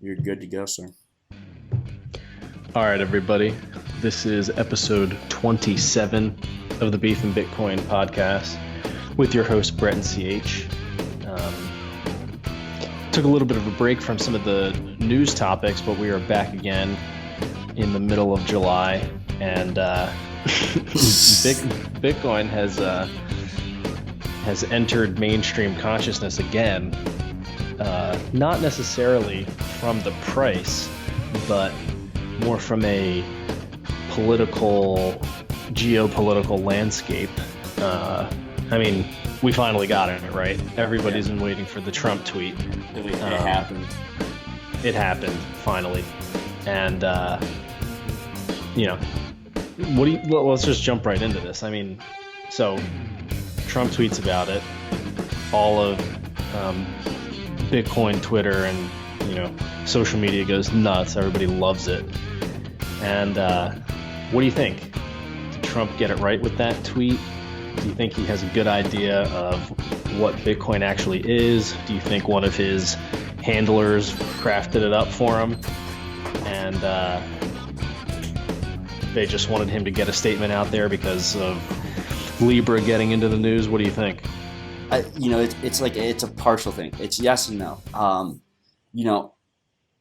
You're good to go, sir. All right, everybody. This is episode 27 of the Beef and Bitcoin podcast with your host, Brett and CH. Took a little bit of a break from some of the news topics, but we are back again in the middle of July, and Bitcoin has entered mainstream consciousness again. Not necessarily from the price, but more from a geopolitical landscape. We finally got it, right? Everybody's been waiting for the Trump tweet. It happened. It happened, finally. And, let's just jump right into this. So Trump tweets about it. All of Bitcoin, Twitter, and, social media goes nuts. Everybody loves it. And what do you think? Did Trump get it right with that tweet? Do you think he has a good idea of what Bitcoin actually is? Do you think one of his handlers crafted it up for him and they just wanted him to get a statement out there because of Libra getting into the news? What do you think? It's a partial thing. It's yes and no.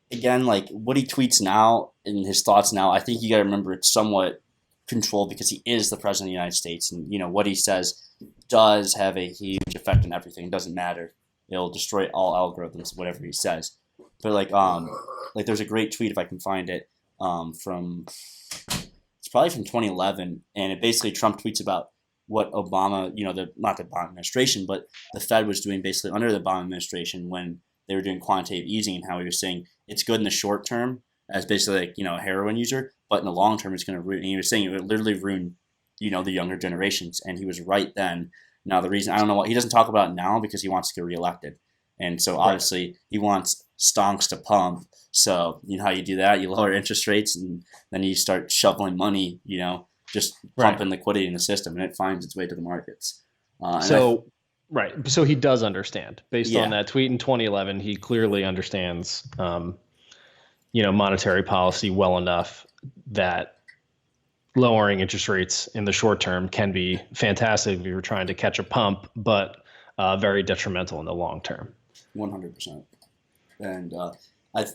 Again, like what he tweets now and his thoughts now, I think you got to remember it's somewhat controlled because he is the president of the United States, and what he says does have a huge effect on everything. It doesn't matter; it'll destroy all algorithms, whatever he says. But there's a great tweet if I can find it from it's probably from 2011, and it basically Trump tweets about what Obama, not the Obama administration, but the Fed was doing basically under the Obama administration when they were doing quantitative easing, and how he was saying it's good in the short term as basically a heroin user, but in the long term it's going to ruin. And he was saying it would literally ruin, the younger generations, and he was right then. Now the reason I don't know what he doesn't talk about it now because he wants to get reelected, and so obviously he wants stonks to pump. So how you do that? You lower interest rates, and then you start shoveling money, just pumping liquidity in the system, and it finds its way to the markets. So he does understand. Based on that tweet in 2011, he clearly understands, monetary policy well enough that lowering interest rates in the short term can be fantastic if you're trying to catch a pump, but very detrimental in the long term. 100%. And I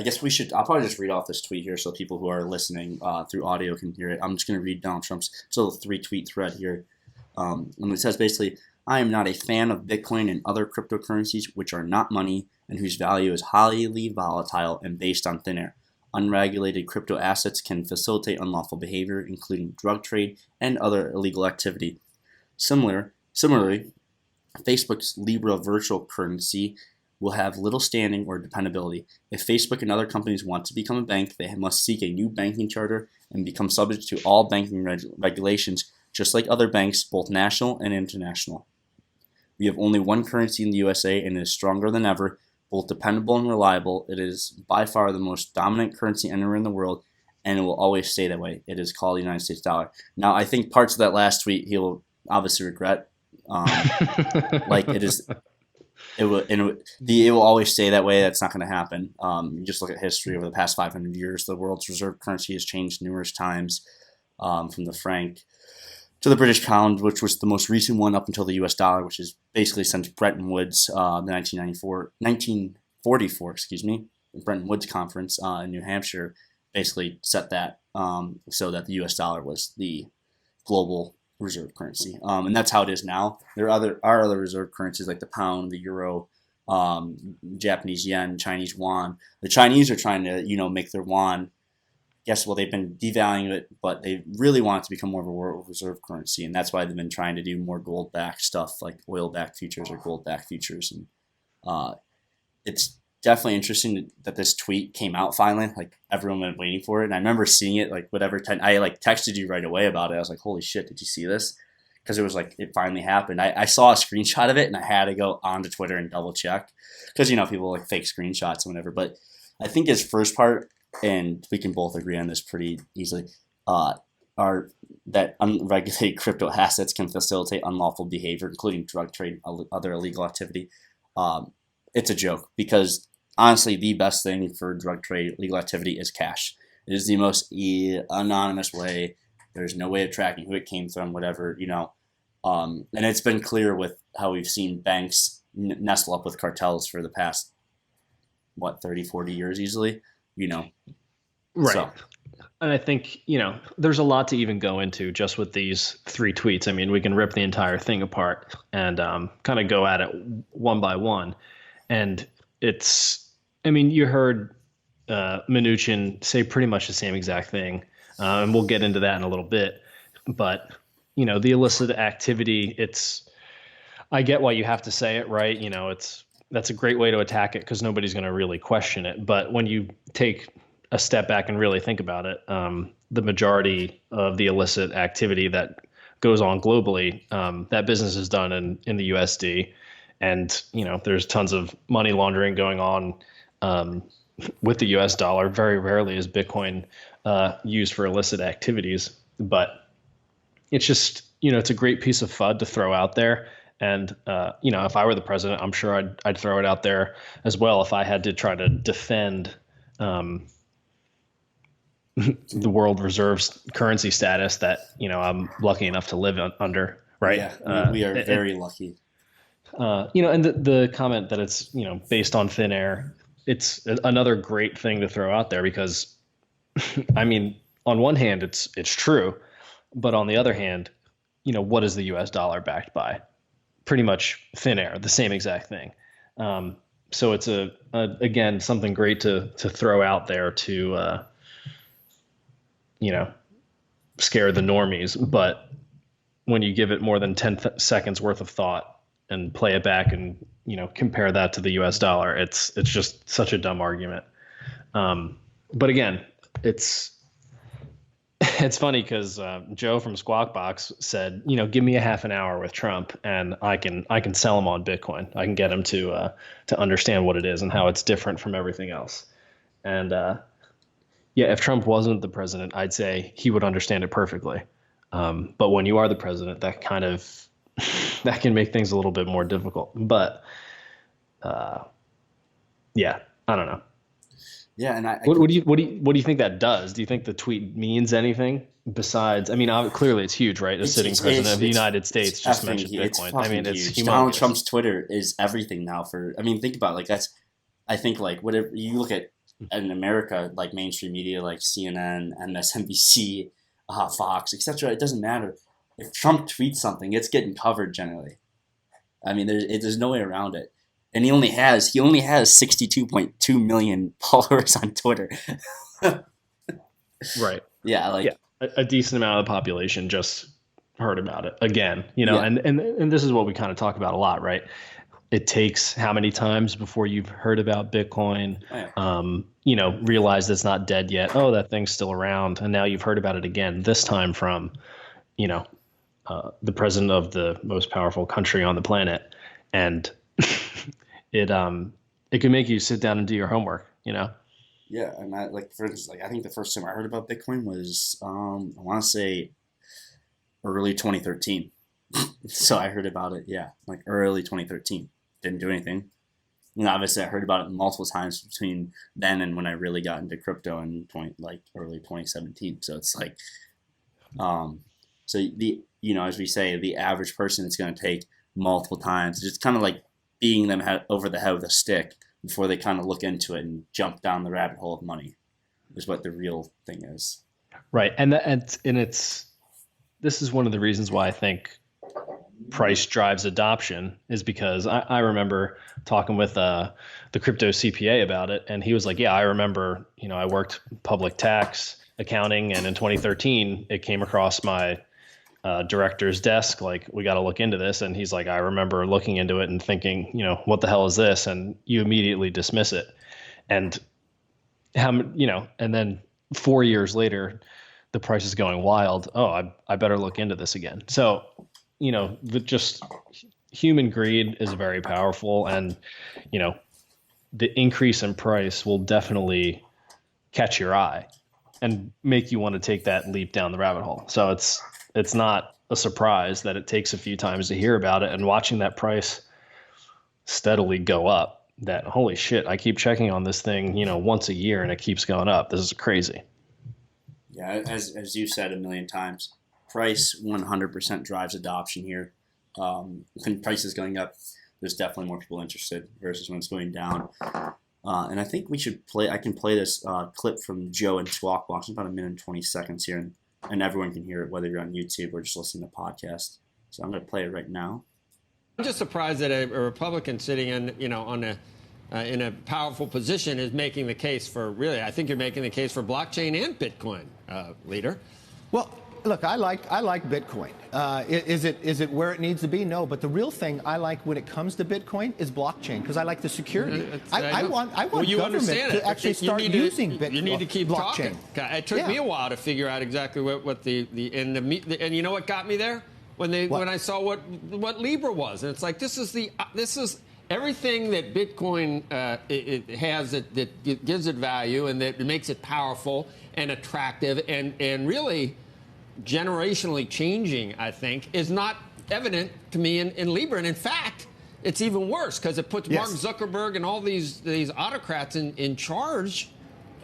guess we should. I'll probably just read off this tweet here so people who are listening through audio can hear it. I'm just going to read Donald Trump's little 3-tweet thread here. And it says basically, I am not a fan of Bitcoin and other cryptocurrencies which are not money and whose value is highly volatile and based on thin air. Unregulated crypto assets can facilitate unlawful behavior, including drug trade and other illegal activity. Similarly, Facebook's Libra virtual currency will have little standing or dependability. If Facebook and other companies want to become a bank, they must seek a new banking charter and become subject to all banking regulations, just like other banks, both national and international. We have only one currency in the USA, and it is stronger than ever, both dependable and reliable. It is by far the most dominant currency anywhere in the world, and it will always stay that way. It is called the United States dollar. Now, I think parts of that last tweet he'll obviously regret. It will always stay that way. That's not going to happen. You just look at history over the past 500 years. The world's reserve currency has changed numerous times, from the franc to the British pound, which was the most recent one up until the U.S. dollar, which is basically since Bretton Woods, the 1944, Bretton Woods Conference in New Hampshire, basically set that so that the U.S. dollar was the global reserve currency, and that's how it is now. There are other reserve currencies like the pound, the euro, Japanese yen, Chinese yuan. The Chinese are trying to make their yuan. They've been devaluing it, but they really want it to become more of a world reserve currency, and that's why they've been trying to do more gold-backed stuff like oil-backed futures or gold-backed futures. And it's definitely interesting that this tweet came out finally. Like everyone been waiting for it, and I remember seeing it I texted you right away about it. I was like, "Holy shit, did you see this?" Because it was like it finally happened. I saw a screenshot of it, and I had to go onto Twitter and double check because people like fake screenshots and whatever. But I think his first part, and we can both agree on this pretty easily, are that unregulated crypto assets can facilitate unlawful behavior, including drug trade, other illegal activity. It's a joke because honestly, the best thing for drug trade legal activity is cash. It is the most anonymous way. There's no way of tracking who it came from, whatever, and it's been clear with how we've seen banks nestle up with cartels for the past, 30, 40 years easily, Right. So. And I think, there's a lot to even go into just with these 3 tweets. I mean, we can rip the entire thing apart and kind of go at it one by one. And you heard Mnuchin say pretty much the same exact thing. And we'll get into that in a little bit. But, the illicit activity, I get why you have to say it, right? That's a great way to attack it because nobody's going to really question it. But when you take a step back and really think about it, the majority of the illicit activity that goes on globally, that business is done in the USD. And, there's tons of money laundering going on with the US dollar. Very rarely is Bitcoin used for illicit activities. But it's just, it's a great piece of FUD to throw out there. And, if I were the president, I'm sure I'd throw it out there as well if I had to try to defend the world reserves currency status that, I'm lucky enough to live under, right? Yeah, we are very lucky. And the comment that it's, based on thin air, it's another great thing to throw out there because, on one hand, it's true, but on the other hand, what is the US dollar backed by? Pretty much thin air, the same exact thing. So it's again, something great to throw out there to, scare the normies. But when you give it more than 10 seconds worth of thought and play it back and, compare that to the US dollar, it's just such a dumb argument. But again, it's funny because Joe from Squawk Box said, give me a half an hour with Trump and I can sell him on Bitcoin. I can get him to understand what it is and how it's different from everything else. And yeah, if Trump wasn't the president, I'd say he would understand it perfectly. But when you are the president, that kind of that can make things a little bit more difficult. But yeah, I don't know. Yeah, and what do you think that does? Do you think the tweet means anything besides? Clearly it's huge, right? The sitting president of the United States just mentioned Bitcoin. It's humongous. Donald Trump's Twitter is everything now. Think about it, I think whatever you look at in America, like mainstream media, like CNN, MSNBC, Fox, etc. It doesn't matter. If Trump tweets something, it's getting covered generally. There's no way around it. And he only has 62.2 million followers on Twitter. Right. Yeah, a decent amount of the population just heard about it again. And this is what we kind of talk about a lot, right? It takes how many times before you've heard about Bitcoin, realize it's not dead yet. Oh, that thing's still around. And now you've heard about it again, this time from, the president of the most powerful country on the planet. And it can make you sit down and do your homework, Yeah. And for instance, I think the first time I heard about Bitcoin was, I want to say early 2013. So I heard about it, early 2013. Didn't do anything. Obviously I heard about it multiple times between then and when I really got into crypto in early 2017. So it's as we say, the average person is going to take multiple times. It's kind of like beating them over the head with a stick before they kind of look into it and jump down the rabbit hole of money, is what the real thing is. Right. And this is one of the reasons why I think price drives adoption, is because I remember talking with the crypto CPA about it. And he was like, yeah, I remember, I worked public tax accounting, and in 2013, it came across my director's desk, we got to look into this. And he's like, I remember looking into it and thinking, what the hell is this? And you immediately dismiss it. And and then 4 years later, the price is going wild. Oh, I better look into this again. So, just human greed is very powerful, and, the increase in price will definitely catch your eye and make you want to take that leap down the rabbit hole. So it's not a surprise that it takes a few times to hear about it, and watching that price steadily go up that, holy shit, I keep checking on this thing, once a year and it keeps going up. This is crazy. Yeah, as you said a million times, price 100% drives adoption here. When price is going up, there's definitely more people interested versus when it's going down. And I think I can play this clip from Joe and Squawk Box. It's about 1 minute and 20 seconds here, and everyone can hear it, whether you're on YouTube or just listening to podcast. So I'm going to play it right now. I'm just surprised that a Republican sitting in a powerful position is making the case for, really, I think you're making the case for blockchain and Bitcoin, leader. Well, look, I like Bitcoin. Is it where it needs to be? No, but the real thing I like when it comes to Bitcoin is blockchain, because I like the security. I want government to actually start using Bitcoin. You need to keep blockchain. Talking. It took me a while to figure out exactly what and you know what got me there? When I saw what Libra was, and it's like this is everything that Bitcoin it has that gives it value and that makes it powerful and attractive and really generationally changing, I think, is not evident to me in Libra. And in fact, it's even worse because it puts Mark Zuckerberg and all these autocrats in charge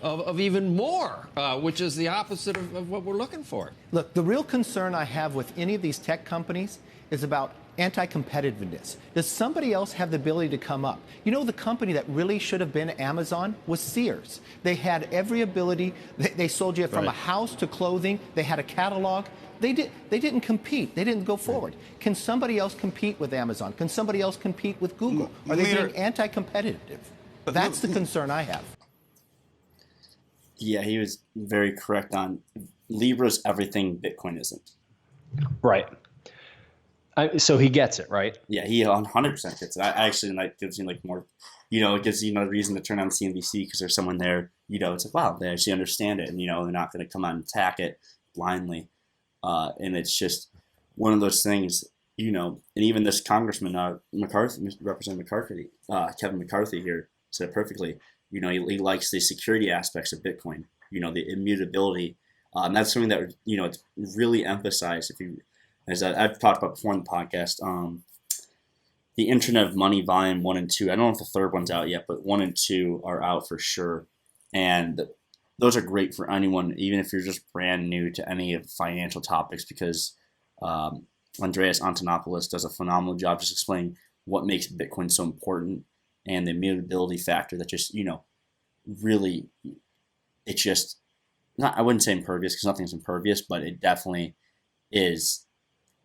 of even more, which is the opposite of what we're looking for. Look, the real concern I have with any of these tech companies is about anti-competitiveness. Does somebody else have the ability to come up? The company that really should have been Amazon was Sears. They had every ability. They sold you from a house to clothing. They had a catalog. They didn't compete. They didn't go forward. Can somebody else compete with Amazon? Can somebody else compete with Google? Are they being anti-competitive? That's the concern I have. Yeah, he was very correct on Libra's everything Bitcoin isn't. Right. So he gets it, right? Yeah, he 100% gets it. I actually, that gives you more, it gives you another reason to turn on CNBC because there's someone there, it's like, wow, they actually understand it and, they're not going to come out and attack it blindly. And it's just one of those things, and even this Congressman, Representative McCarthy, Kevin McCarthy here said it perfectly. He likes the security aspects of Bitcoin, the immutability. And that's something that, it's really emphasized as I've talked about before in the podcast, the Internet of Money Volume 1 and 2. I don't know if the third one's out yet, but 1 and 2 are out for sure. And those are great for anyone, even if you're just brand new to any of the financial topics, because Andreas Antonopoulos does a phenomenal job just explaining what makes Bitcoin so important and the immutability factor that just, really, it's just, I wouldn't say impervious because nothing's impervious, but it definitely is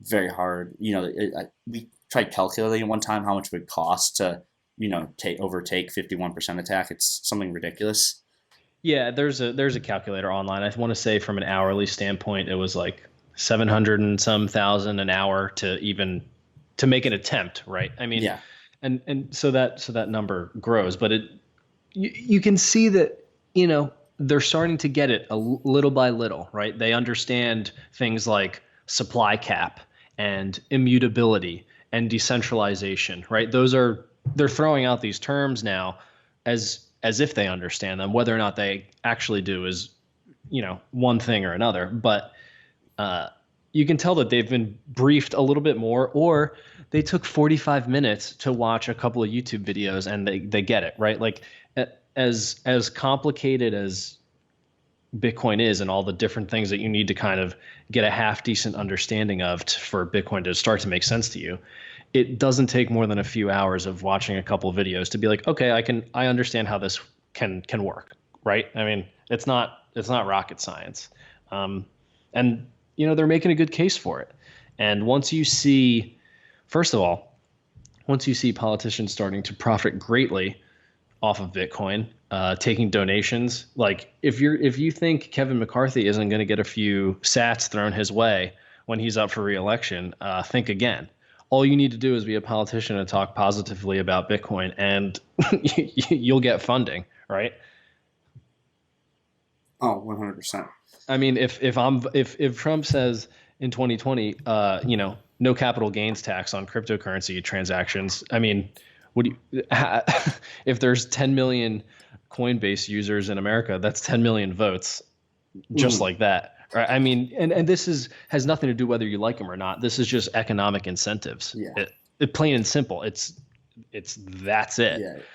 very hard. We tried calculating one time how much it would cost to, overtake 51% attack. It's something ridiculous. Yeah, there's a calculator online. I want to say from an hourly standpoint, it was like 700 and some thousand an hour to make an attempt, right? I mean, yeah. And so that number grows, but you can see that, they're starting to get it a little by little, right? They understand things like supply cap and immutability and decentralization, right? They're throwing out these terms now as if they understand them. Whether or not they actually do is, one thing or another. But you can tell that they've been briefed a little bit more, or they took 45 minutes to watch a couple of YouTube videos and they get it, right? Like as complicated as Bitcoin is and all the different things that you need to kind of get a half decent understanding of for Bitcoin to start to make sense to you, it doesn't take more than a few hours of watching a couple of videos to be like, okay, I understand how this can work, right? I mean, it's not rocket science. And they're making a good case for it. And once you see politicians starting to profit greatly off of Bitcoin, taking donations, like if you think Kevin McCarthy isn't going to get a few sats thrown his way when he's up for re-election, think again. All you need to do is be a politician and talk positively about Bitcoin, and you'll get funding, right? Oh, 100%. I mean, if Trump says in 2020, no capital gains tax on cryptocurrency transactions, I mean, if there's 10 million Coinbase users in America, that's 10 million votes, just like that. Right? I mean, and this has nothing to do whether you like them or not. This is just economic incentives. Yeah. It plain and simple. That's it.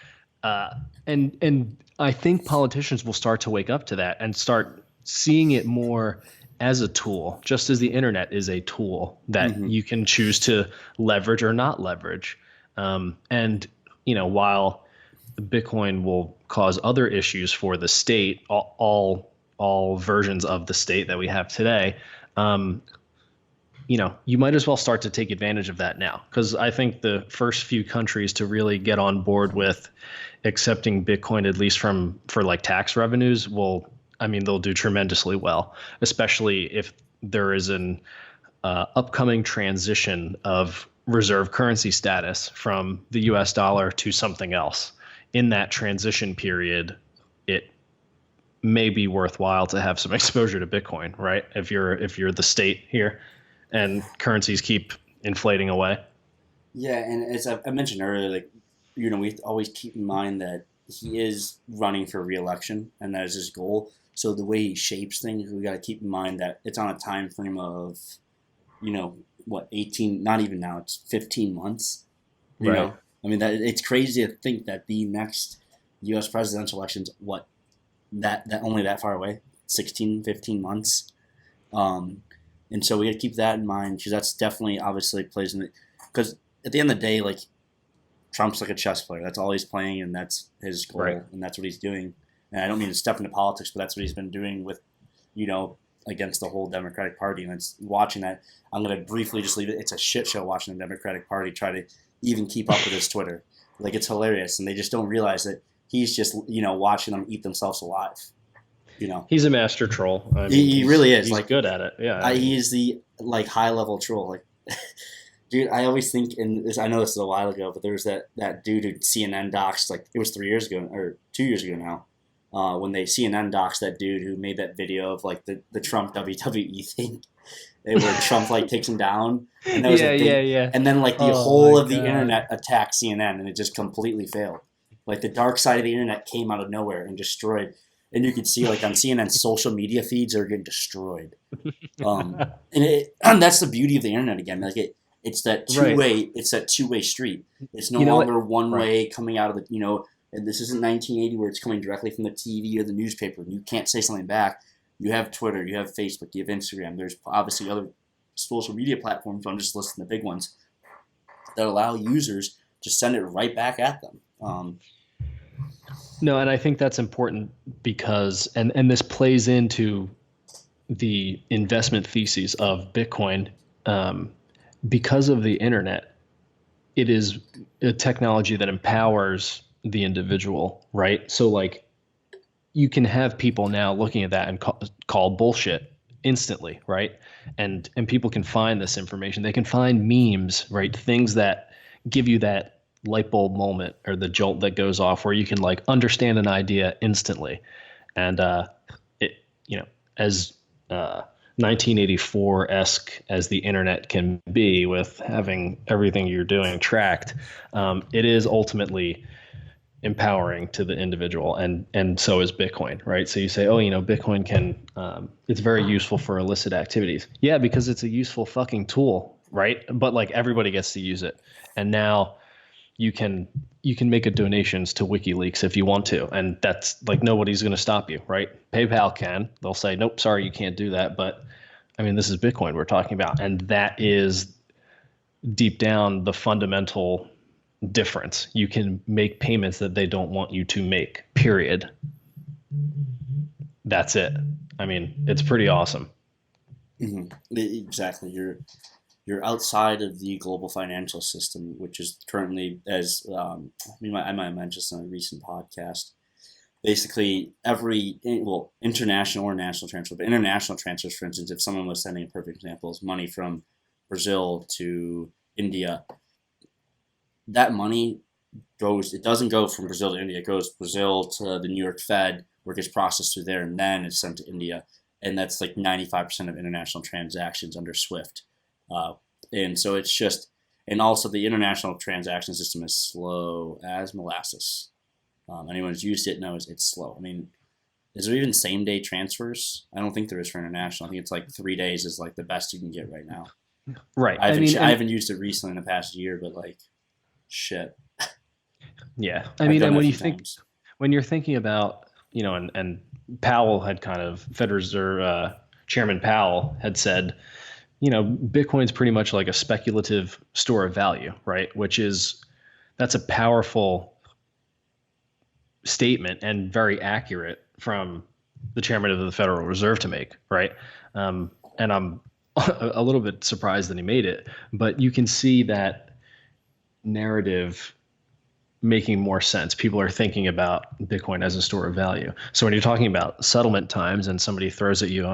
And I think politicians will start to wake up to that and start seeing it more as a tool, just as the internet is a tool that you can choose to leverage or not leverage. And while Bitcoin will cause other issues for the state, all versions of the state that we have today, you might as well start to take advantage of that now, because I think the first few countries to really get on board with accepting Bitcoin, at least for like tax revenues, they'll do tremendously well, especially if there is an upcoming transition of reserve currency status from the US dollar to something else. In that transition period, it may be worthwhile to have some exposure to Bitcoin, right? If you're the state here and currencies keep inflating away. Yeah, and as I mentioned earlier, we always keep in mind that he is running for re-election, and that is his goal. So the way he shapes things, we got to keep in mind that it's on a time frame of, 18, not even now, it's 15 months. You Right. know, that it's crazy to think that the next U.S. presidential election's that only that far away, 16, 15 months. And so we got to keep that in mind, because that's definitely obviously plays in it. Because at the end of the day, Trump's like a chess player. That's all he's playing, and that's his goal, Right. and that's what he's doing. And I don't mean to step into politics, but that's what he's been doing with, against the whole Democratic Party. And it's watching that. I'm going to briefly just leave it. It's a shit show watching the Democratic Party try to even keep up with his Twitter. It's hilarious, and they just don't realize that he's just, watching them eat themselves alive. He's a master troll. He really is. He's good at it. Yeah. He is the high level troll. Dude, I always think, and I know this is a while ago, but there was that dude who CNN doxed, it was 3 years ago or 2 years ago now, when CNN doxed that dude who made that video of the Trump WWE thing, where Trump takes him down, and that was a thing. Yeah. And then the whole of the internet attacked CNN, and it just completely failed. The dark side of the internet came out of nowhere and destroyed. And you could see on CNN's social media feeds, they're getting destroyed. And that's the beauty of the internet again. It's that two-way. Right. It's that two-way street. It's no longer one way coming out of the. And this isn't 1980 where it's coming directly from the TV or the newspaper, and you can't say something back. You have Twitter, you have Facebook, you have Instagram. There's obviously other social media platforms. But I'm just listing the big ones that allow users to send it right back at them. No, and I think that's important because, and this plays into the investment theses of Bitcoin, because of the internet. It is a technology that empowers the individual, right? So you can have people now looking at that and call bullshit instantly, right? And people can find this information. They can find memes, right? Things that give you that light bulb moment or the jolt that goes off where you can understand an idea instantly. And as 1984-esque as the internet can be, with having everything you're doing tracked, it is ultimately empowering to the individual, and so is Bitcoin, right? So you say, Bitcoin can it's very useful for illicit activities. Yeah, because it's a useful fucking tool, right? But everybody gets to use it. And now you can make a donations to WikiLeaks if you want to, and that's nobody's going to stop you, right? PayPal can. They'll say, nope, sorry, you can't do that. But this is Bitcoin we're talking about, and that is deep down the fundamental difference. You can make payments that they don't want you to make, period. That's it. It's pretty awesome. Mm-hmm. Exactly. You're outside of the global financial system, which is currently, as I might have mentioned this on a recent podcast, basically international or national transfer, but international transfers, for instance, if someone was sending, a perfect example is money from Brazil to India, that money it doesn't go from Brazil to India, it goes Brazil to the New York Fed, where it gets processed through there, and then it's sent to India. And that's 95% of international transactions under SWIFT. And so it's just, and also the international transaction system is slow as molasses. Anyone who's used it knows it's slow. Is there even same day transfers? I don't think there is for international. I think it's 3 days is the best you can get right now. Right. I haven't used it recently in the past year, but shit. Yeah. I've And done it a when few times. when you're thinking about, and Powell had kind of, Fed Reserve Chairman Powell had said, Bitcoin's pretty much like a speculative store of value, right? That's a powerful statement and very accurate from the chairman of the Federal Reserve to make, right? And I'm a little bit surprised that he made it, but you can see that narrative making more sense. People are thinking about Bitcoin as a store of value. So when you're talking about settlement times and somebody throws at you,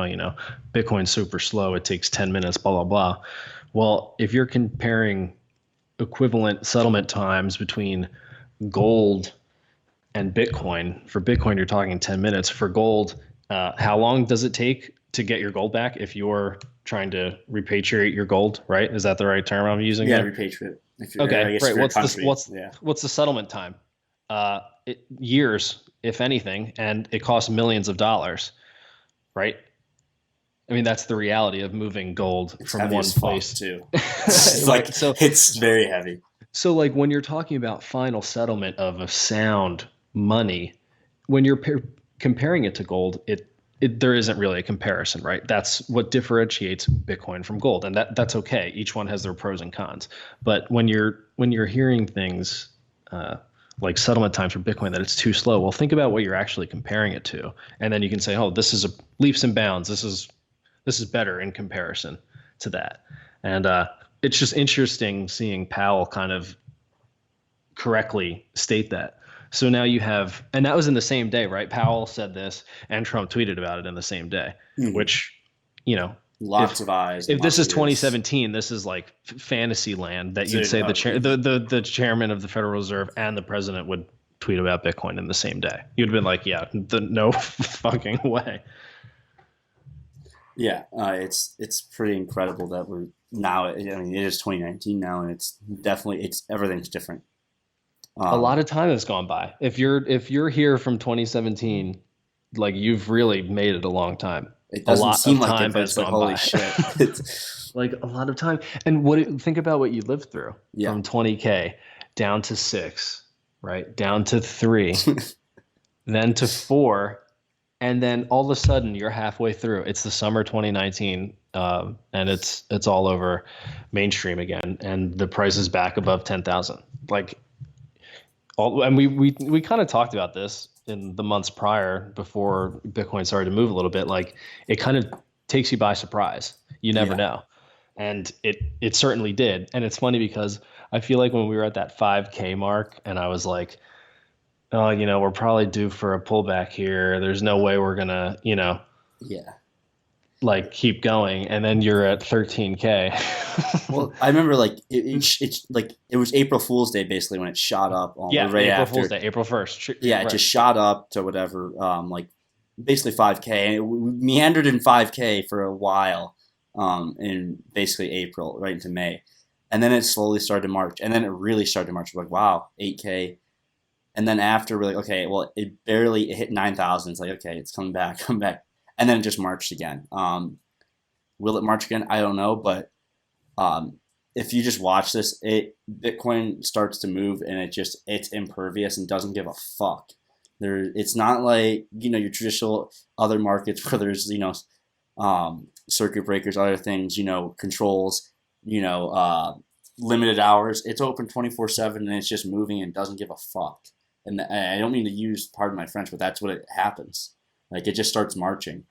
Bitcoin's super slow, it takes 10 minutes, blah, blah, blah. Well, if you're comparing equivalent settlement times between gold and Bitcoin, for Bitcoin, you're talking 10 minutes. For gold, how long does it take to get your gold back if you're trying to repatriate your gold, right? Is that the right term I'm using? Yeah, there? repatriate. Okay, right. Yeah. What's the settlement time? Years, if anything, and it costs millions of dollars, right? I mean, that's the reality of moving gold It's from heavy one as fuck, place. too. It's very heavy. So like when you're talking about final settlement of a sound money, when you're comparing it to gold, there isn't really a comparison, right? That's what differentiates Bitcoin from gold, and that's okay. Each one has their pros and cons. But when you're hearing things like settlement times for Bitcoin that it's too slow, well, think about what you're actually comparing it to, and then you can say, oh, this is a leaps and bounds. This is better in comparison to that, and it's just interesting seeing Powell kind of correctly state that. So now you have, and that was in the same day, right? Powell said this, and Trump tweeted about it in the same day, which, lots of eyes. If this is 2017, this is like fantasy land that you'd say the chairman of the Federal Reserve and the president would tweet about Bitcoin in the same day. You'd have been like, yeah, no fucking way. Yeah, it's pretty incredible that we're now. I mean, it is 2019 now, and everything's different. A lot of time has gone by. If you're here from 2017, like you've really made it a long time. It doesn't seem like it, but has it's like, gone holy by. shit. Like a lot of time. And think about what you lived through from 20K down to 6, right? Down to 3, then to 4, and then all of a sudden you're halfway through. It's the summer 2019, and it's all over mainstream again, and the price is back above 10,000. And we kind of talked about this in the months prior before Bitcoin started to move a little bit. Like it kind of takes you by surprise. You never know. And it certainly did. And it's funny because I feel like when we were at that 5K mark and I was like, oh, we're probably due for a pullback here. There's no way we're gonna, like keep going, and then you're at 13K. Well, I remember it was April Fool's Day basically when it shot up. April Fool's Day, April 1st. Yeah, right. It just shot up to whatever, basically 5K, and it meandered in 5K for a while, in basically April right into May, and then it slowly started to march, and then it really started to march. We're like, wow, 8K. And then after, we're like, okay, well, it hit 9,000. It's like, okay, it's coming back. And then it just marched again. Will it march again? I don't know. But if you just watch this, Bitcoin starts to move and it's impervious and doesn't give a fuck. It's not like, your traditional other markets where there's, circuit breakers, other things, controls, limited hours. It's open 24/7 and it's just moving and doesn't give a fuck. And I don't mean to use, pardon my French, but that's what it happens. Like it just starts marching.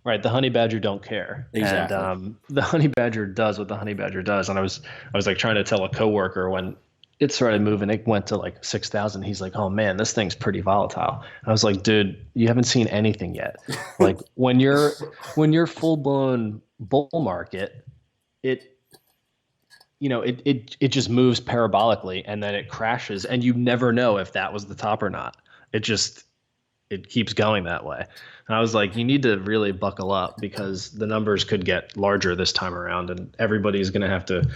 Right. The honey badger don't care. Exactly. And the honey badger does what the honey badger does. And I was like trying to tell a coworker when it started moving, it went to like 6,000. He's like, oh man, this thing's pretty volatile. I was like, dude, you haven't seen anything yet. Like when you're full blown bull market, it just moves parabolically and then it crashes and you never know if that was the top or not. It keeps going that way. And I was like, you need to really buckle up because the numbers could get larger this time around and everybody's going to have to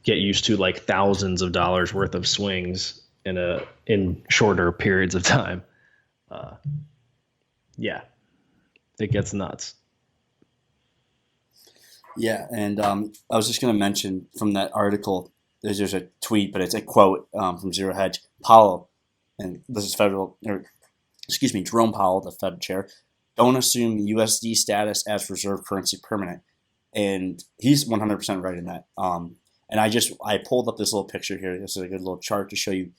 get used to like thousands of dollars worth of swings in shorter periods of time. Yeah, it gets nuts. Yeah, and I was just going to mention from that article, there's a tweet, but it's a quote from Zero Hedge. Powell and this is Jerome Powell, the Fed chair, don't assume USD status as reserve currency permanent. And he's 100% right in that. And I pulled up this little picture here. This is a good little chart to show you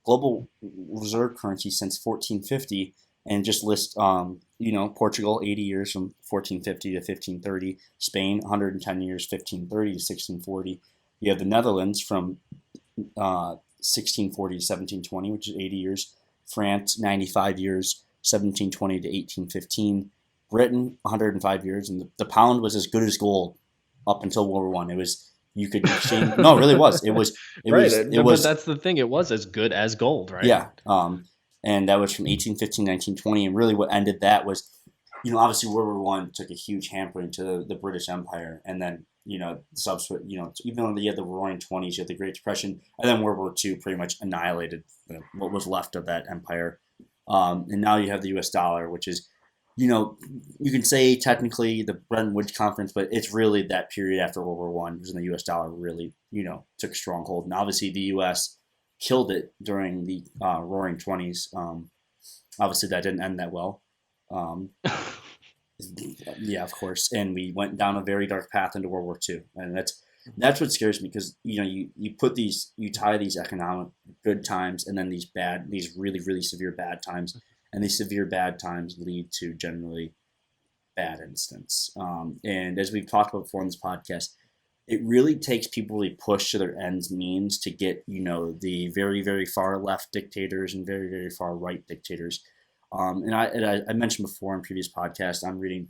global reserve currency since 1450, and just list, Portugal, 80 years from 1450 to 1530, Spain, 110 years, 1530 to 1640. You have the Netherlands from 1640 to 1720, which is 80 years. France, 95 years, 1720 to 1815. Britain, 105 years, and the pound was as good as gold up until World War One. It was, you could exchange. No, it really was. It was. But that's the thing. It was as good as gold, right? Yeah. And that was from 1815 to 1920, and really what ended that was, obviously World War One took a huge hampering to the British Empire, and then subsequent, even though you had the Roaring Twenties, you had the Great Depression, and then World War Two pretty much annihilated what was left of that empire. And now you have the U.S. dollar, which is, you can say technically the Bretton Woods Conference, but it's really that period after World War One was when the U.S. dollar really, took a strong hold. And obviously the U.S. killed it during the Roaring Twenties. Obviously that didn't end that well. Yeah, of course. And we went down a very dark path into World War Two, and that's what scares me, because you tie these economic good times and then these really, really severe bad times. And these severe bad times lead to generally bad incidents. And as we've talked about before in this podcast, it really takes people really push to their ends means to get, the very, very far left dictators and very, very far right dictators. And I mentioned before in previous podcasts, I'm reading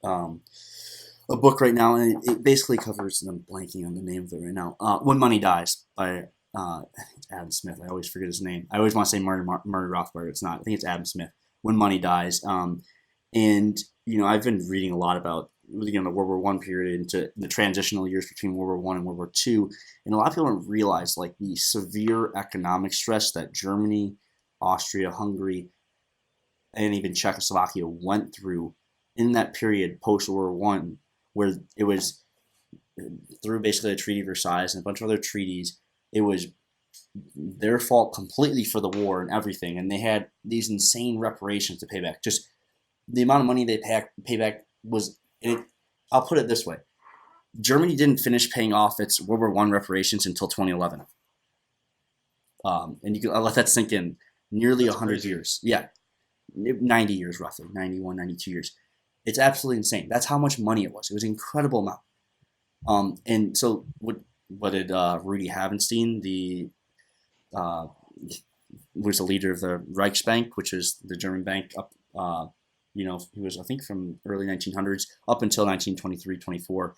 a book right now, and it basically covers, and I'm blanking on the name of it right now, When Money Dies by it's Adam Smith. I always forget his name. I always want to say Murray Rothbard. It's not. I think it's Adam Smith. When Money Dies. And I've been reading a lot about the World War One period into the transitional years between World War One and World War Two, and a lot of people don't realize like the severe economic stress that Germany, Austria, Hungary, and even Czechoslovakia went through in that period post World War One, where it was through basically the Treaty of Versailles and a bunch of other treaties. It was their fault completely for the war and everything, and they had these insane reparations to pay back. Just the amount of money they pay back was. I'll put it this way: Germany didn't finish paying off its World War I reparations until 2011, and I'll let that sink in. Nearly 100 years, 90 years roughly, 91, 92 years. It's absolutely insane. That's how much money it was. It was an incredible amount. And so what did Rudy Havenstein, was the leader of the Reichsbank, which is the German bank, up, he was, I think, from early 1900s up until 1923, 24.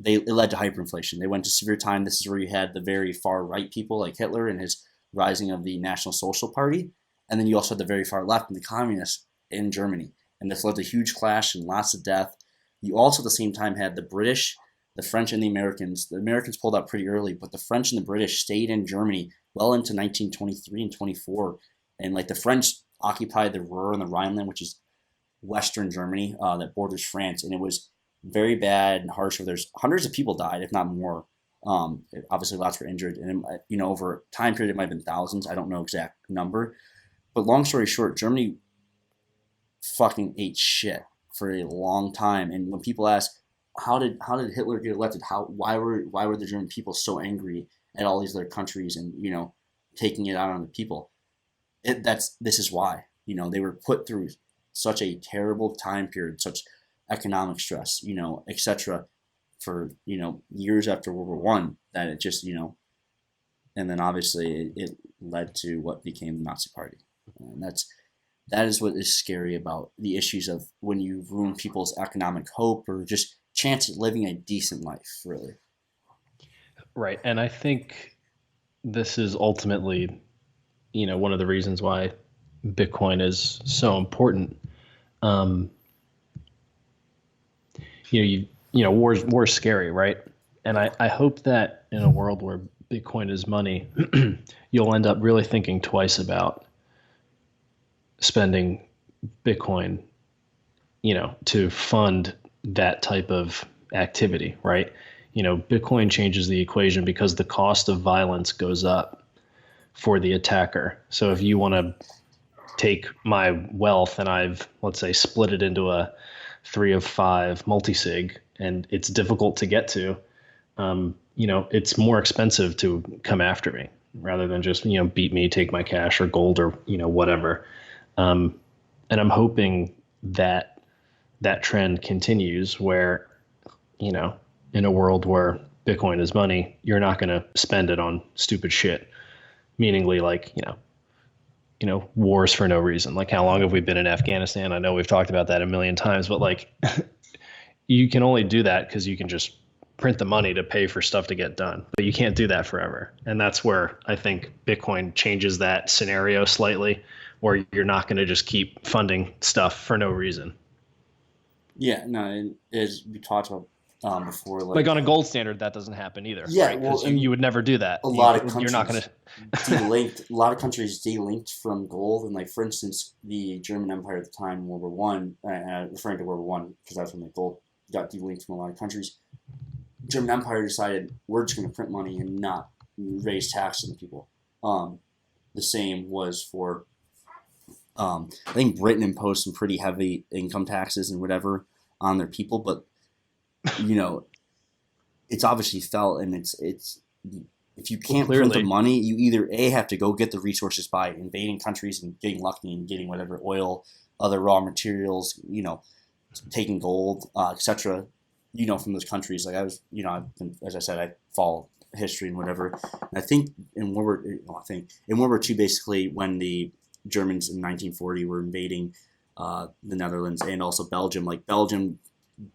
It led to hyperinflation. They went to severe time. This is where you had the very far right people like Hitler and his rising of the National Social Party. And then you also had the very far left and the communists in Germany. And this led to huge clash and lots of death. You also at the same time had the British, the French, and the Americans. The Americans pulled out pretty early, but the French and the British stayed in Germany well into 1923 and 24. And like the French occupied the Ruhr and the Rhineland, which is Western Germany, that borders France. And it was very bad and harsh. There's hundreds of people died, if not more. Obviously lots were injured. And, over a time period, it might have been thousands. I don't know exact number. But long story short, Germany fucking ate shit for a long time. And when people ask, how did Hitler get elected? Why were the German people so angry at all these other countries and taking it out on the people? This is why. They were put through such a terrible time period, such economic stress, etc. for years after World War One, that it just and then obviously it led to what became the Nazi Party. And that is what is scary about the issues of when you ruin people's economic hope or just chance at living a decent life, really. Right. And I think this is ultimately, one of the reasons why Bitcoin is so important. War's scary, right? And I hope that in a world where Bitcoin is money, you'll end up really thinking twice about spending Bitcoin, to fund that type of activity, right? Bitcoin changes the equation because the cost of violence goes up for the attacker. So if you want to take my wealth and I've, let's say, split it into a 3 of 5 multi-sig and it's difficult to get to, it's more expensive to come after me rather than just, beat me, take my cash or gold or, whatever. And I'm hoping that that trend continues where, in a world where Bitcoin is money, you're not going to spend it on stupid shit, meaningly like, wars for no reason. Like, how long have we been in Afghanistan? I know we've talked about that a million times, but like, you can only do that because you can just print the money to pay for stuff to get done, but you can't do that forever. And that's where I think Bitcoin changes that scenario slightly, where you're not going to just keep funding stuff for no reason. Yeah, no, and as we talked about before, like on a gold standard, that doesn't happen either. Yeah, right? Because you would never do that. A lot of countries you're not going to delinked. A lot of countries delinked from gold, and like for instance, the German Empire at the time, World War One, referring to World War One because that's when the gold got delinked from a lot of countries. German Empire decided we're just going to print money and not raise taxes on people. The same was for, I think Britain imposed some pretty heavy income taxes and whatever on their people, but it's obviously felt, and it's if you can't print the money, you either have to go get the resources by invading countries and getting lucky and getting whatever oil, other raw materials, taking gold, etc. From those countries. Like I was, I've been, as I said, I follow history and whatever. And I think in World War II, basically when the Germans in 1940 were invading the Netherlands and also Belgium, like Belgium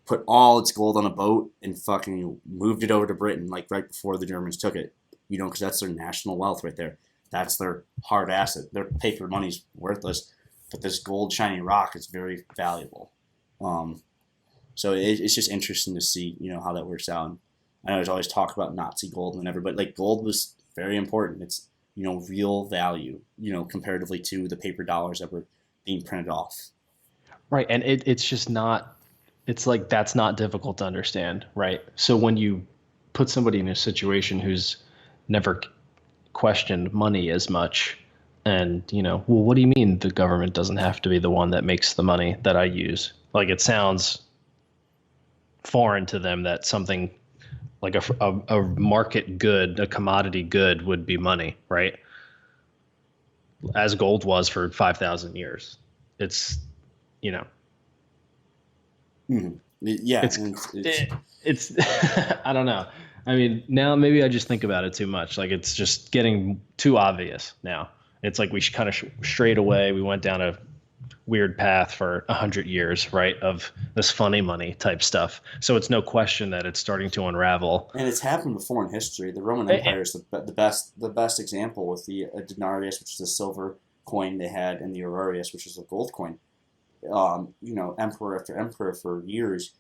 put all its gold on a boat and fucking moved it over to Britain, like right before the Germans took it, because that's their national wealth right there. That's their hard asset. Their paper money's worthless, but this gold shiny rock is very valuable. So it's just interesting to see, how that works out. And I know there's always talk about Nazi gold and whatever, but like gold was very important. It's, real value, comparatively to the paper dollars that were being printed off. Right. And it's just not, it's like, that's not difficult to understand. Right. So when you put somebody in a situation who's never questioned money as much and, well, what do you mean the government doesn't have to be the one that makes the money that I use? Like, it sounds foreign to them that something like a market good, a commodity good would be money, right? As gold was for 5,000 years. It's, Mm-hmm. Yeah. It's I don't know. I mean, now maybe I just think about it too much. Like, it's just getting too obvious now. It's like we kind of strayed away. We went down a weird path for 100 years, right, of this funny money type stuff. So it's no question that it's starting to unravel. And it's happened before in history. The Roman Empire is the best example with the denarius, which is a silver coin they had, and the aurarius, which is a gold coin. Emperor after emperor for years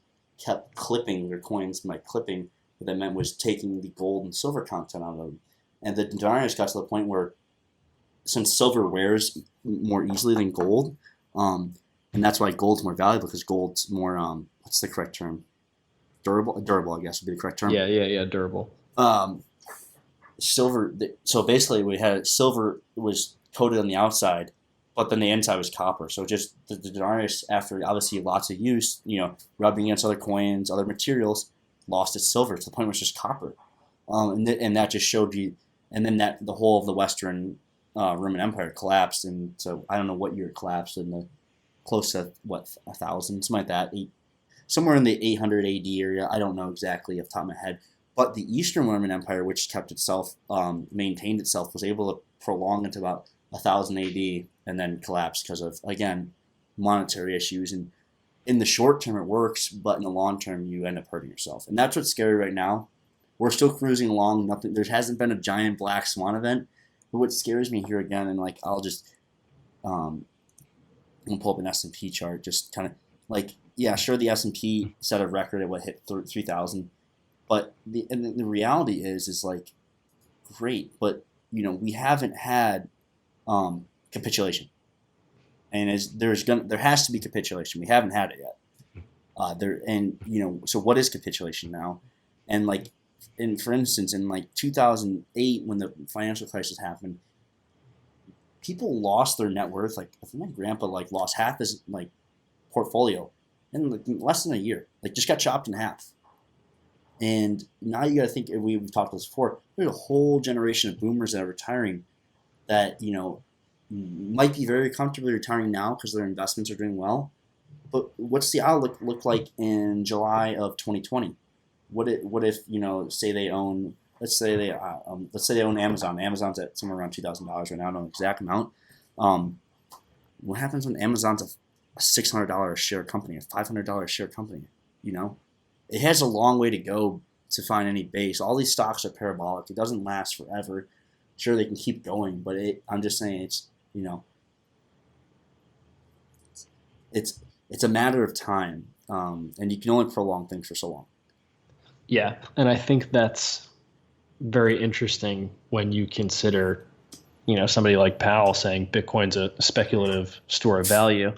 kept clipping their coins by clipping. What that meant was taking the gold and silver content out of them. And the denarius got to the point where, since silver wears more easily than gold, and that's why gold's more valuable, because gold's more, what's the correct term? Durable, I guess would be the correct term. Yeah, durable. Silver, so basically we had silver was coated on the outside, but then the inside was copper. So just the denarius, after obviously lots of use, rubbing against other coins, other materials, lost its silver to the point where it's just copper. And that just showed you, and then that the whole of the Western Roman Empire collapsed, and so I don't know what year it collapsed, in the close to 1,000, something like that, somewhere in the 800 AD area. I don't know exactly off the top of my head, but the Eastern Roman Empire, which kept itself, maintained itself, was able to prolong into about 1,000 AD and then collapsed because of, again, monetary issues. And in the short term it works, but in the long term you end up hurting yourself, and that's what's scary right now. We're still cruising along. Nothing. There hasn't been a giant black swan event. But what scares me here again, and like I'll just, I'm gonna pull up an S&P chart, just kind of like, yeah, sure, the S&P set a record at what hit 3,000, but the reality is like, great, but we haven't had capitulation, and there has to be capitulation. We haven't had it yet. So what is capitulation now? And like. And for instance, in like 2008, when the financial crisis happened, people lost their net worth. Like I think my grandpa like lost half his like portfolio in like less than a year. Like just got chopped in half. And now you got to think, and we've talked about this before, there's a whole generation of boomers that are retiring that, you know, might be very comfortably retiring now because their investments are doing well. But what's the outlook look like in July of 2020? What if, you know, say they own, let's say they own Amazon. Amazon's at somewhere around $2,000 right now. I don't know the exact amount. What happens when Amazon's a $600 a share company, a $500 a share company? You know, it has a long way to go to find any base. All these stocks are parabolic. It doesn't last forever. Sure, they can keep going, but I'm just saying it's, you know, it's a matter of time, and you can only prolong things for so long. Yeah, and I think that's very interesting when you consider, you know, somebody like Powell saying Bitcoin's a speculative store of value,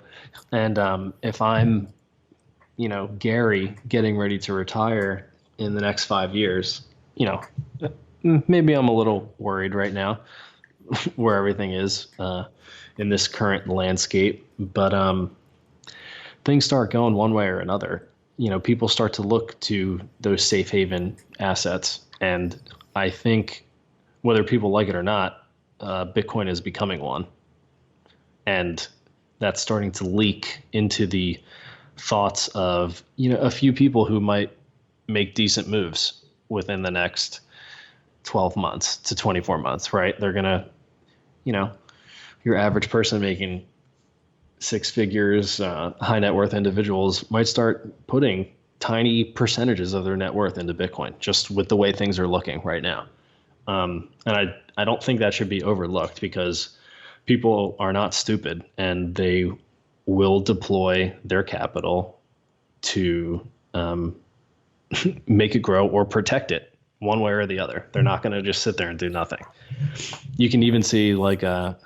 and if I'm, you know, Gary getting ready to retire in the next 5 years, you know, maybe I'm a little worried right now where everything is in this current landscape, but things start going one way or another. You know, people start to look to those safe haven assets, and I think whether people like it or not, Bitcoin is becoming one, and that's starting to leak into the thoughts of, you know, a few people who might make decent moves within the next 12 months to 24 months, right? They're gonna, you know, your average person making six figures, high net worth individuals might start putting tiny percentages of their net worth into Bitcoin, just with the way things are looking right now. And I don't think that should be overlooked, because people are not stupid, and they will deploy their capital to make it grow or protect it one way or the other. They're not going to just sit there and do nothing. You can even see like a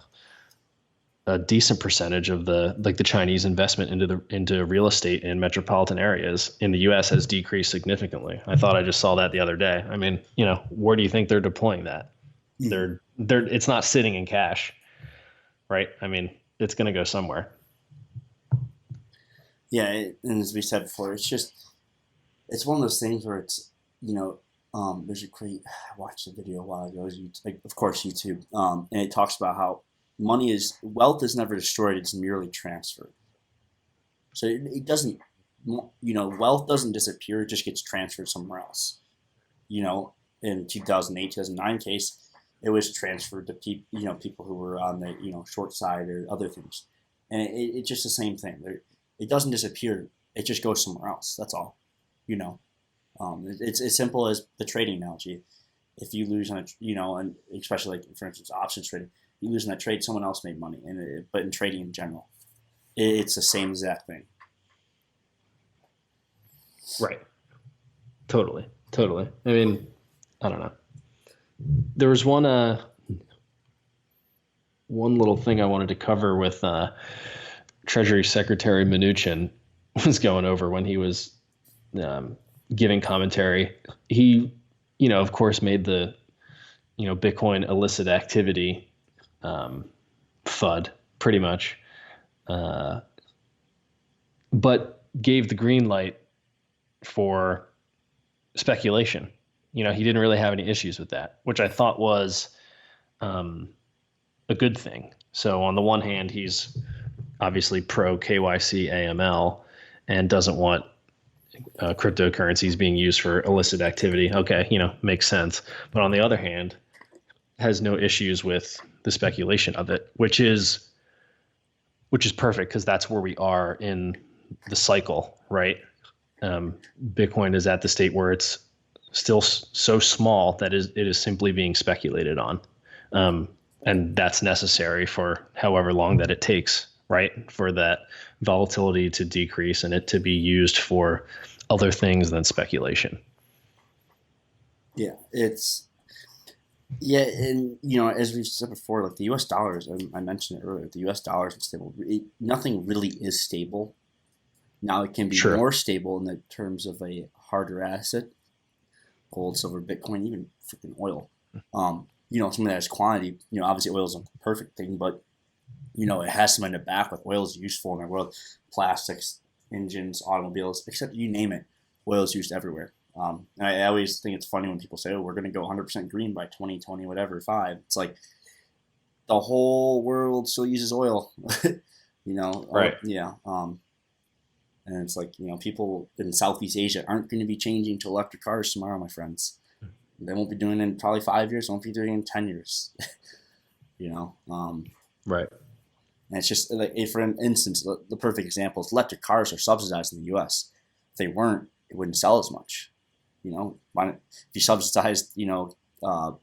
decent percentage of the Chinese investment into real estate in metropolitan areas in the U.S. has decreased significantly. I thought I just saw that the other day. I mean, you know, where do you think they're deploying that? It's not sitting in cash, right? I mean, it's going to go somewhere. Yeah, and as we said before, it's one of those things where it's, you know, there's a great, I watched a video a while ago, of course YouTube, and it talks about how wealth is never destroyed, it's merely transferred. So it doesn't, you know, wealth doesn't disappear, it just gets transferred somewhere else. You know, in 2008, 2009 case, it was transferred to people who were on the, you know, short side or other things. And it's just the same thing. It doesn't disappear, it just goes somewhere else, that's all. You know, it's as simple as the trading analogy. If you lose on and especially like, for instance, options trading, you lose in that trade, someone else made money. But in trading in general, it's the same exact thing. Right. Totally. I mean, I don't know. There was one little thing I wanted to cover with Treasury Secretary Mnuchin was going over when he was giving commentary. He, you know, of course, made the, you know, Bitcoin illicit activity FUD pretty much, but gave the green light for speculation. You know, he didn't really have any issues with that, which I thought was a good thing. So on the one hand, he's obviously pro KYC AML and doesn't want cryptocurrencies being used for illicit activity. Okay, you know, makes sense. But on the other hand, has no issues with the speculation of it, which is perfect, because that's where we are in the cycle, right? Bitcoin is at the state where it's still so small that it is simply being speculated on. And that's necessary for however long that it takes, right? For that volatility to decrease and it to be used for other things than speculation. Yeah, and you know, as we've said before, like the U.S. dollars, I mentioned it earlier, the U.S. dollars is stable. Nothing really is stable. Now it can be more stable in the terms of a harder asset, gold, silver, Bitcoin, even freaking oil. You know, something that has quantity. You know, obviously oil is a perfect thing, but it has some in the back with oil is useful in the world. Plastics, engines, automobiles, except you name it, oil is used everywhere. And I always think it's funny when people say, "Oh, we're going to go 100% green by 2020, whatever, 5." It's like the whole world still uses oil, Right. Yeah. And it's like, people in Southeast Asia aren't going to be changing to electric cars tomorrow, my friends. They won't be doing it in probably 5 years. They won't be doing it in 10 years. Right. And it's just like, for an instance, the perfect example is electric cars are subsidized in the U.S. If they weren't, it wouldn't sell as much. If you subsidized,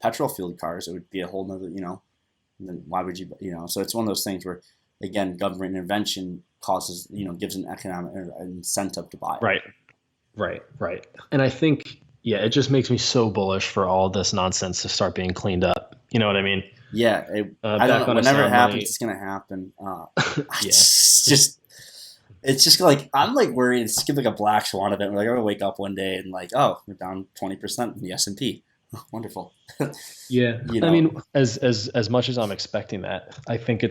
petrol fueled cars, it would be a whole nother, then why would you, so it's one of those things where, again, government intervention causes, gives an economic incentive to buy it. Right. And I think, it just makes me so bullish for all this nonsense to start being cleaned up. You know what I mean? Yeah. I don't know. Whenever it happens, it's going to happen. It's just like, I'm like worried. It's like a black swan event. We're like, I'm going to wake up one day and like, oh, we're down 20% in the S&P. Wonderful. Yeah. I mean, as much as I'm expecting that, I think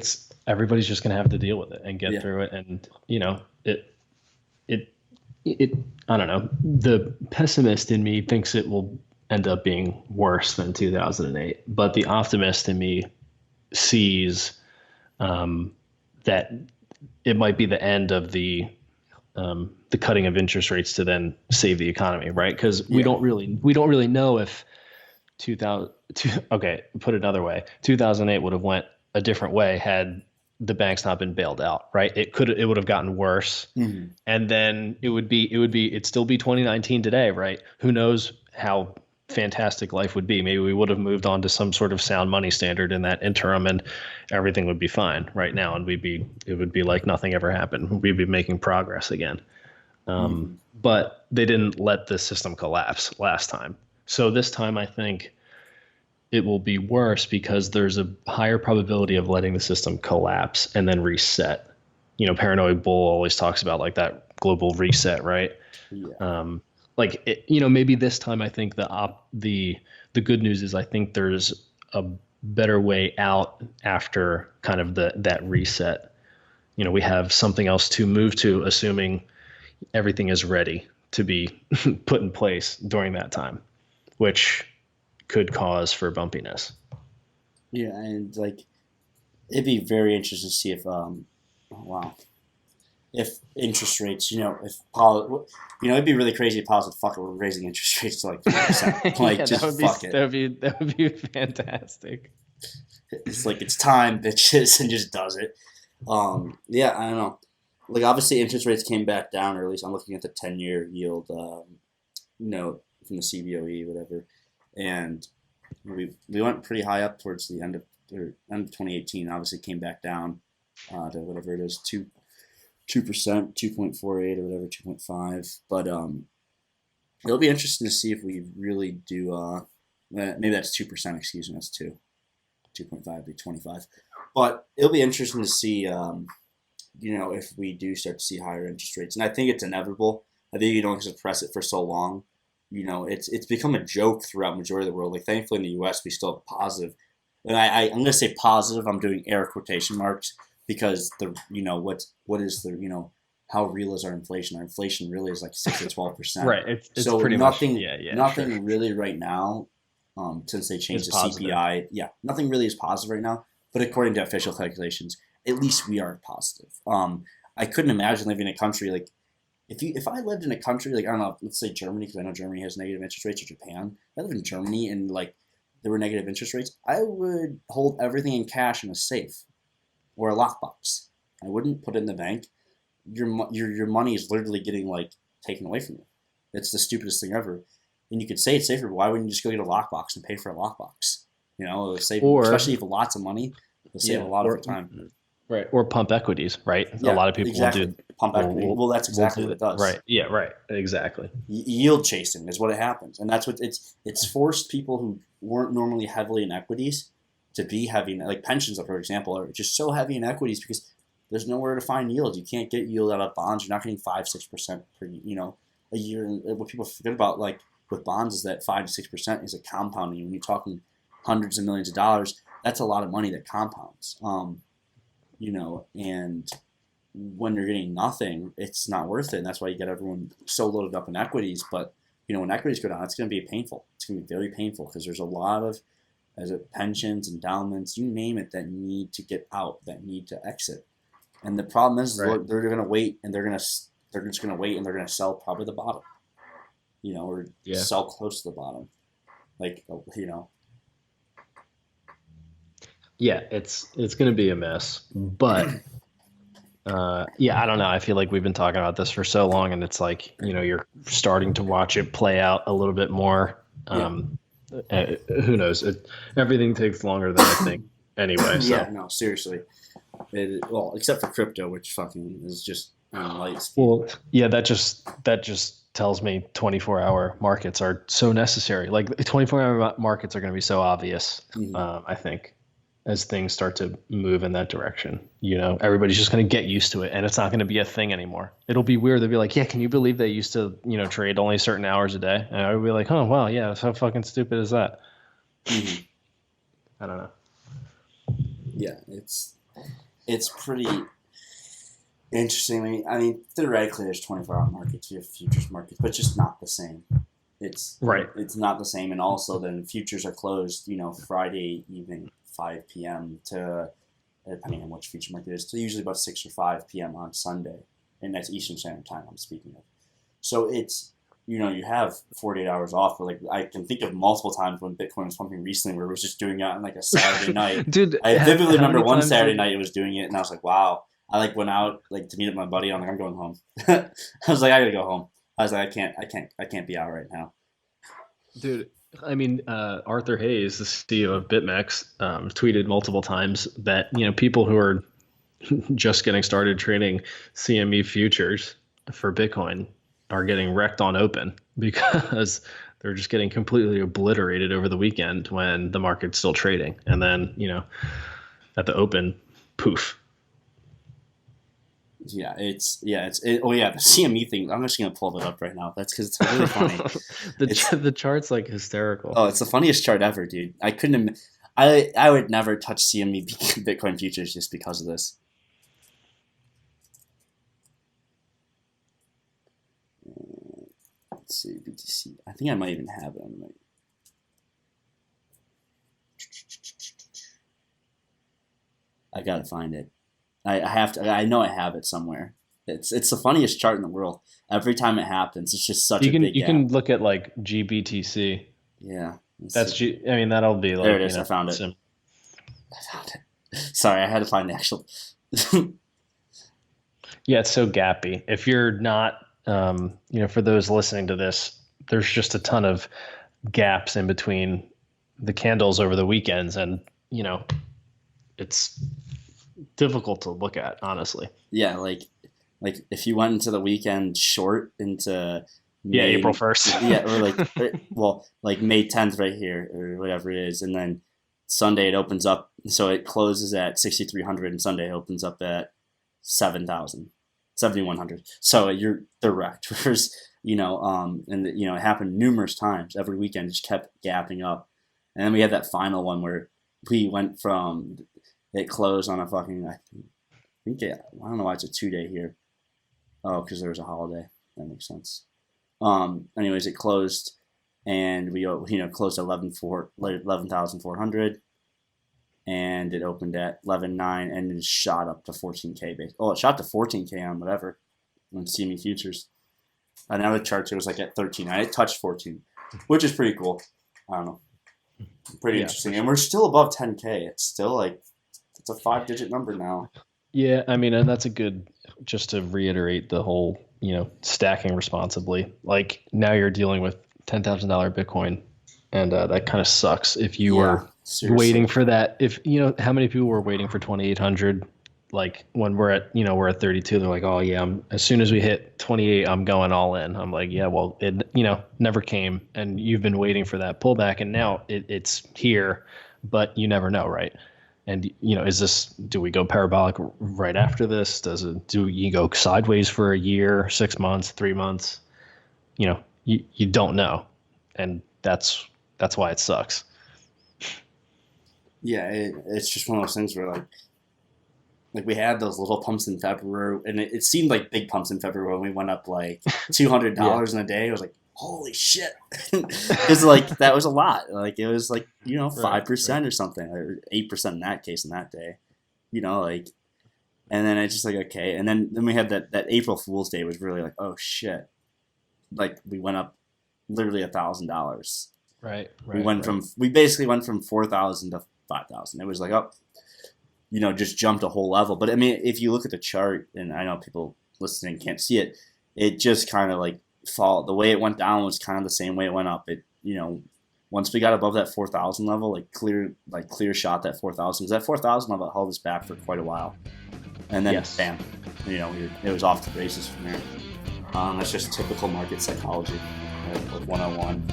everybody's just going to have to deal with it and get through it. And, it, I don't know, the pessimist in me thinks it will end up being worse than 2008, but the optimist in me sees that it might be the end of the cutting of interest rates to then save the economy, right? Because we don't really know if okay, put it another way, 2008 would have went a different way had the banks not been bailed out, right? It would have gotten worse, and then it'd still be 2019 today, right? Who knows how fantastic life would be? Maybe we would have moved on to some sort of sound money standard in that interim, and everything would be fine right now, and it would be like nothing ever happened. We'd be making progress again. But they didn't let the system collapse last time. So this time, I think it will be worse because there's a higher probability of letting the system collapse and then reset. Paranoid Bull always talks about like that global reset, right? Yeah. Maybe this time I think the good news is I think there's a better way out after kind of that reset. We have something else to move to, assuming everything is ready to be put in place during that time, which could cause for bumpiness. Yeah, and it'd be very interesting to see if interest rates, it'd be really crazy if Powell said, "Fuck it, we're raising interest rates to 3%." Fuck it. That would be fantastic. It's like, it's time, bitches, and just does it. I don't know. Obviously, interest rates came back down, or at least I'm looking at the 10-year yield, from the CBOE, whatever. And we went pretty high up towards the end of 2018. Obviously, came back down to whatever it is, 2%, 2.48 or whatever, 2.5. But it'll be interesting to see if we really do. Maybe that's 2%. Excuse me, that's 2.5 be 25. But it'll be interesting to see, if we do start to see higher interest rates. And I think it's inevitable. I think you don't suppress it for so long. It's become a joke throughout majority of the world. Thankfully in the U.S. we still have positive, and I'm going to say positive. I'm doing air quotation marks because what is the how real is our inflation? Our inflation really is like 6 to 12%. Right. It's so pretty nothing. Much, nothing sure. really right now. Since they changed the positive. CPI, nothing really is positive right now. But according to official calculations, at least we are positive. I couldn't imagine living in a country like. If I lived in a country I don't know, let's say Germany, because I know Germany has negative interest rates, or Japan. If I lived in Germany and there were negative interest rates, I would hold everything in cash in a safe or a lockbox. I wouldn't put it in the bank. Your money is literally getting taken away from you. It's the stupidest thing ever. And you could say it's safer, but why wouldn't you just go get a lockbox and pay for a lockbox? Save, especially if you have lots of money, it'll save a lot of your time. Right. Or pump equities, right? Yeah, a lot of people will do pump equity. Well, that's exactly what it does. Right. Yeah, right. Exactly. Yield chasing is what it happens. And that's what it's forced people who weren't normally heavily in equities to be heavy, pensions, for example, are just so heavy in equities because there's nowhere to find yield. You can't get yield out of bonds. You're not getting 5-6% per a year. And what people forget about with bonds is that 5 to 6% is a compounding. When you're talking hundreds of millions of dollars, that's a lot of money that compounds. and when you're getting nothing, it's not worth it. And that's why you get everyone so loaded up in equities. But, when equities go down, it's going to be painful. It's going to be very painful because there's a lot of pensions, endowments, you name it, that need to get out, that need to exit. And the problem is they're going to wait, and they're just going to wait, and they're going to sell probably the bottom, or sell close to the bottom. Yeah, it's going to be a mess. But I don't know. I feel like we've been talking about this for so long, and it's like, you're starting to watch it play out a little bit more. Who knows? Everything takes longer than I think anyway. So. Yeah, no, seriously. Well, except for crypto, which fucking is just light speed. Well, yeah, that just tells me 24-hour markets are so necessary. Like 24-hour markets are going to be so obvious, I think, as things start to move in that direction. Everybody's just going to get used to it, and it's not going to be a thing anymore. It'll be weird. They'll be like, yeah, can you believe they used to, trade only certain hours a day? And I would be like, oh, wow, yeah, how fucking stupid is that? I don't know. Yeah, it's pretty interesting. I mean, theoretically, there's 24-hour markets, you have futures markets, but just not the same. It's not the same, and also then futures are closed, Friday evening, 5 p.m. to, depending on which future market it is, to usually about 6 or 5 p.m. on Sunday, and that's Eastern Standard Time I'm speaking of. So it's, you have 48 hours off, but I can think of multiple times when Bitcoin was pumping recently where it was just doing it on a Saturday night. Dude, I vividly remember one Saturday night it was doing it, and I was like, wow. I went out to meet up with my buddy. I'm like, I'm going home. I was like, I gotta go home. I was like, I can't be out right now. Dude, I mean, Arthur Hayes, the CEO of BitMEX, tweeted multiple times that, people who are just getting started trading CME futures for Bitcoin are getting wrecked on open because they're just getting completely obliterated over the weekend when the market's still trading. And then, at the open, poof. Yeah, the CME thing. I'm just gonna pull it up right now. That's because it's really funny. The chart's hysterical. Oh, it's the funniest chart ever, dude. I would never touch CME Bitcoin futures just because of this. Let's see, BTC. I think I might even have it on my. I gotta find it. I have to. I know I have it somewhere. It's the funniest chart in the world. Every time it happens, it's just such a big gap. You can look at GBTC. Yeah. That'll be there. It is. I found it. I found it. Sorry, I had to find the actual. Yeah, it's so gappy. If you're not, for those listening to this, there's just a ton of gaps in between the candles over the weekends, and it's difficult to look at, honestly. Yeah, like if you went into the weekend short into May, April 1st. or May 10th right here or whatever it is, and then Sunday it opens up, so it closes at 6,300 and Sunday opens up at 7,100. So they're wrecked. Whereas it happened numerous times every weekend, just kept gapping up, and then we had that final one where we went from. It closed on a fucking, I don't know why it's a 2-day here. Oh, because there was a holiday. That makes sense. Anyways, it closed, and we closed at 11,400, and it opened at 11.9, and it shot up to 14K. Oh, it shot to 14K on whatever, on CME futures. And now the charts, it was at 13. And it touched 14, which is pretty cool. I don't know. Pretty interesting. And we're still above 10K. It's still it's a 5-digit number now. Yeah, and that's a good, just to reiterate the whole, stacking responsibly. Now you're dealing with $10,000 Bitcoin, and that kind of sucks. If you were waiting for that, how many people were waiting for 2,800? When we're at 32, they're like, oh yeah, as soon as we hit 28, I'm going all in. I'm like, yeah, well, it, never came, and you've been waiting for that pullback, and now it's here, but you never know, right? And, do we go parabolic right after this? Do you go sideways for a year, 6 months, 3 months? You don't know. And that's why it sucks. Yeah, it's just one of those things where like we had those little pumps in February, and it seemed like big pumps in February when we went up like $200 in a day. I was like, holy shit. Because like that was a lot. Like it was like, 5% or something, or 8% in that case in that day. Like, and then it's just like, okay. And then we had that April Fool's Day was really like, oh shit. Like we went up literally $1,000. Right. We basically went from 4,000 to 5,000. It was like, just jumped a whole level. But I mean, if you look at the chart, and I know people listening can't see it, it just kind of like the way it went down was kind of the same way it went up. It, once we got above that 4,000 level, clear shot that 4,000, because that 4,000 level held us back for quite a while. And then bam, it was off the races from there. That's just typical market psychology, with 101.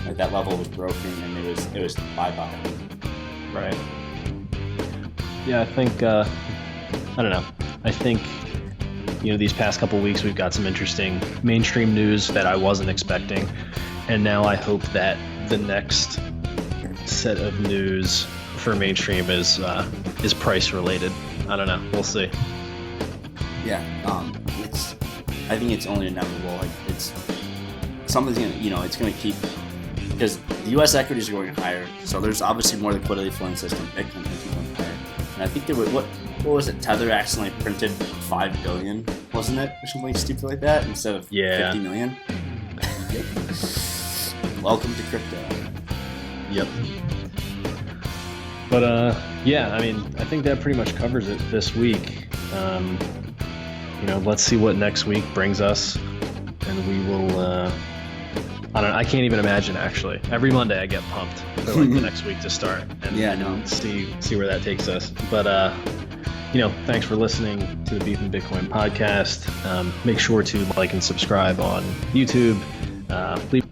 Like that level was broken, and it was bye-bye. Right. Yeah, I think, I don't know. I think, these past couple weeks we've got some interesting mainstream news that I wasn't expecting. And now I hope that the next set of news for mainstream is price related. I don't know. We'll see. Yeah. I think it's only inevitable. Like something's gonna, it's gonna keep, because the U.S. equities are going higher. So there's obviously more liquidity flowing in the system. Bitcoin can keep going higher. And I think there were, what was it? Tether accidentally printed $5 billion, wasn't it, or something stupid like that, instead of 50 million. Welcome to crypto. Yep. But I mean, I think that pretty much covers it this week. Let's see what next week brings us, and we will. I can't even imagine, actually. Every Monday I get pumped for like the next week to start, and see where that takes us. But thanks for listening to the Beef and Bitcoin podcast. Make sure to like and subscribe on YouTube. Leave